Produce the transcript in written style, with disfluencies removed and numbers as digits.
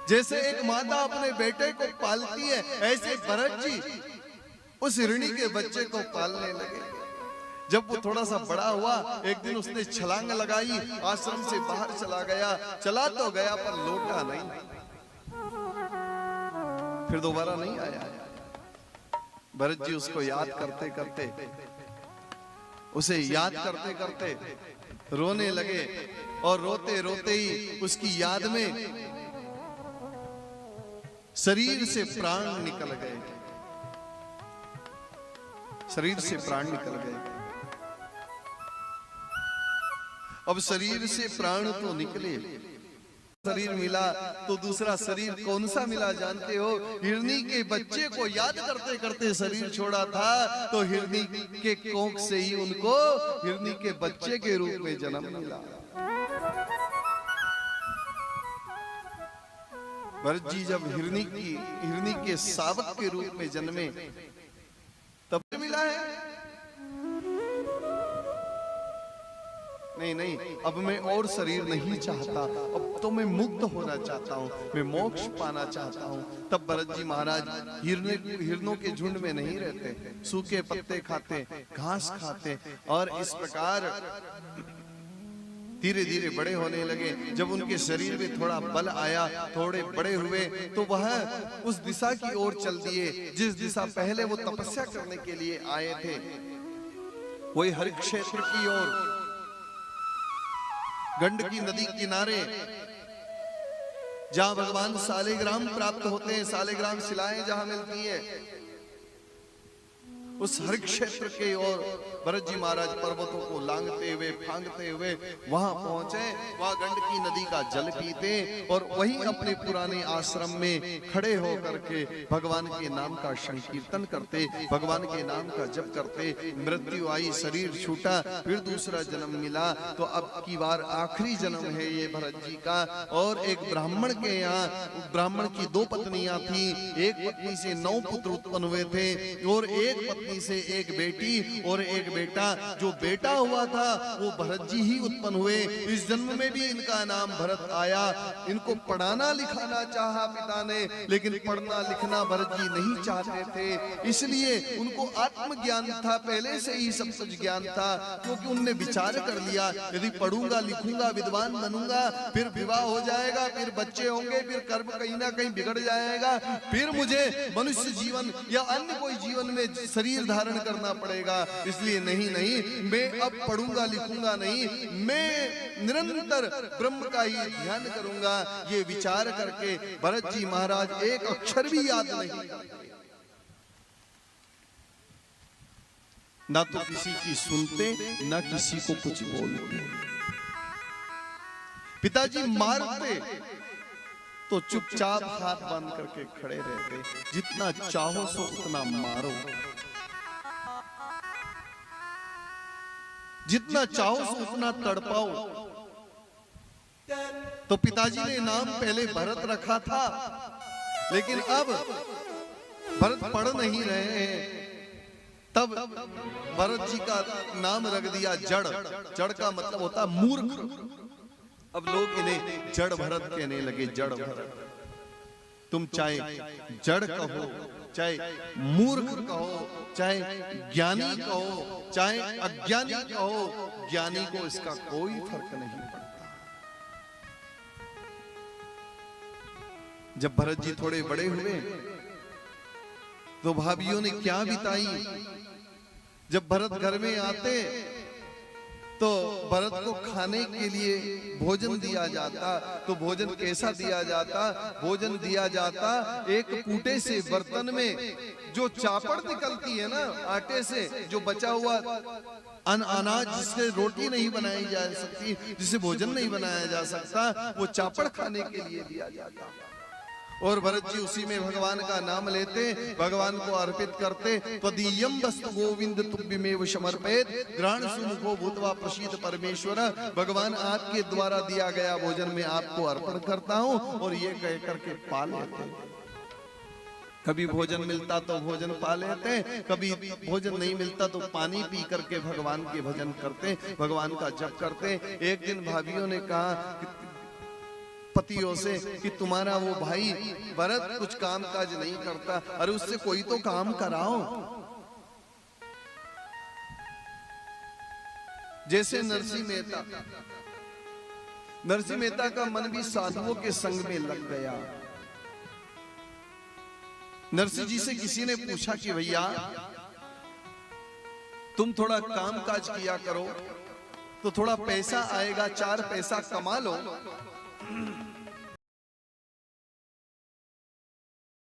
जैसे एक माता अपने बेटे को पालती है, ऐसे भरत जी उस हिरणी के बच्चे को पालने लगे। जब वो थोड़ा सा बड़ा हुआ, एक दिन उसने छलांग लगाई, आश्रम से बाहर चला गया। चला तो गया पर लौटा नहीं, फिर दोबारा नहीं आया। भरत जी उसको याद करते करते, उसे याद करते करते रोने लगे, और रोते रोते ही उसकी याद में शरीर से प्राण निकल गए, शरीर से प्राण निकल गए। अब शरीर से प्राण तो निकले, शरीर मिला तो दूसरा शरीर कौन सा मिला जानते हो? हिरनी के बच्चे को याद करते करते शरीर छोड़ा था, तो हिरनी के कोख से ही उनको हिरनी के बच्चे के रूप में जन्म मिला। भरत जी जब हिरनी के सावक के रूप में जन्मे तब मिला है। नहीं, अब मैं और शरीर नहीं चाहता, अब तो मैं मुक्त होना चाहता हूँ, मैं मोक्ष पाना चाहता हूँ। तब भरत जी महाराज हिरनों के झुंड में नहीं रहते, सूखे पत्ते खाते, घास खाते, और इस प्रकार धीरे धीरे बड़े होने लगे। जब उनके शरीर में थोड़ा बल आया, थोड़े बड़े हुए, तो वह उस दिशा की ओर चल दिए जिस दिशा पहले वो तपस्या करने के लिए आए थे, वही हर क्षेत्र की ओर, गंडकी नदी किनारे, जहां भगवान सालिग्राम प्राप्त होते हैं, सालिग्राम शिलाएं जहां मिलती है, उस हर क्षेत्र के ओर भरत जी महाराज पर्वतों को लांघते हुए, फांगते हुए वहां पहुंचे। वहां गंडकी नदी का जल पीते और वहीं अपने पुराने आश्रम में खड़े होकर के भगवान के नाम का संकीर्तन करते, भगवान के नाम का जप करते। मृत्यु आई, शरीर छूटा, फिर दूसरा जन्म मिला, तो अब की बार आखिरी जन्म है ये भरत जी का। और एक ब्राह्मण के यहाँ, ब्राह्मण की 2 पत्नियां थी, एक पत्नी से 9 पुत्र उत्पन्न हुए थे, और एक पत्नी से एक बेटी और एक बेटा। जो बेटा हुआ था वो भरत जी ही उत्पन्न हुए। इस जन्म में भी इनका नाम भरत आया। इनको पढ़ाना लिखाना चाहा पिता ने, लेकिन पढ़ना लिखना भरत जी नहीं चाहते थे, इसलिए उनको आत्मज्ञान था, पहले से ही सब कुछ ज्ञान था, क्योंकि उनने विचार कर लिया यदि पढ़ूंगा लिखूंगा विद्वान बनूंगा, फिर विवाह हो जाएगा, फिर बच्चे होंगे, फिर कर्म कहीं ना कहीं बिगड़ जाएगा, फिर मुझे मनुष्य जीवन या अन्य कोई जीवन में शरीर धारण करना पड़ेगा। इसलिए नहीं, मैं अब पढ़ूंगा लिखूंगा नहीं, मैं निरंतर ब्रह्म का ही ध्यान करूंगा। ये विचार करके भरत जी महाराज एक अक्षर भी याद नहीं, ना तो किसी की सुनते, ना किसी को कुछ बोलते। पिताजी मारते तो चुपचाप हाथ बांध करके खड़े रहते, जितना चाहो सो उतना मारो, जितना चाहो सो उतना तड़पाओ। तो पिताजी ने नाम पहले भरत रखा था, लेकिन अब भरत पढ़ नहीं रहे हैं, तब भरत जी का नाम रख दिया जड़। जड़ का मतलब होता है मूर्ख। अब लोग इन्हें जड़ भरत कहने लगे, जड़ भरत। तुम चाहे जड़ कहो, चाहे मूर्ख कहो, चाहे ज्ञानी कहो, चाहे अज्ञानी कहो, ज्ञानी को इसका कोई फर्क नहीं पड़ता। जब भरत जी थोड़े बड़े हुए तो भाभियों ने क्या बिताई। जब भरत घर में आते तो भरत को खाने के लिए भोजन दिया जाता। तो भोजन कैसा दिया जाता? भोजन दिया जाता एक कूटे से बर्तन में जो चापड़ निकलती है ना आटे से, जो बचा हुआ अनाज जिससे रोटी नहीं बनाई जा सकती, जिससे भोजन नहीं बनाया जा सकता, वो चापड़ खाने के लिए दिया जाता। और भरत जी उसी में भगवान का नाम लेते, भगवान को अर्पित करते। त्वदीयं वस्तु गोविंद तुभ्यमेव समर्पयेत् ग्रहण सुमुखो भूत्वा प्रसीद परमेश्वर। भगवान आपके द्वारा दिया गया भोजन में आपको अर्पण करता हूँ, और ये कह करके पा लेते। कभी भोजन मिलता तो भोजन पा लेते, कभी भोजन नहीं मिलता तो पानी पी करके भगवान के भजन करते, भगवान का जप करते। एक दिन भाभियों ने कहा पतियों से कि तुम्हारा वो भाई भरत कुछ काम काज नहीं करता, अरे उससे कोई तो काम कराओ। जैसे नरसिंह मेहता का मन भी साधुओं के संग में लग गया। नरसिंह जी से किसी ने पूछा कि भैया तुम थोड़ा काम काज किया करो तो थोड़ा पैसा आएगा, 4 पैसा कमा लो।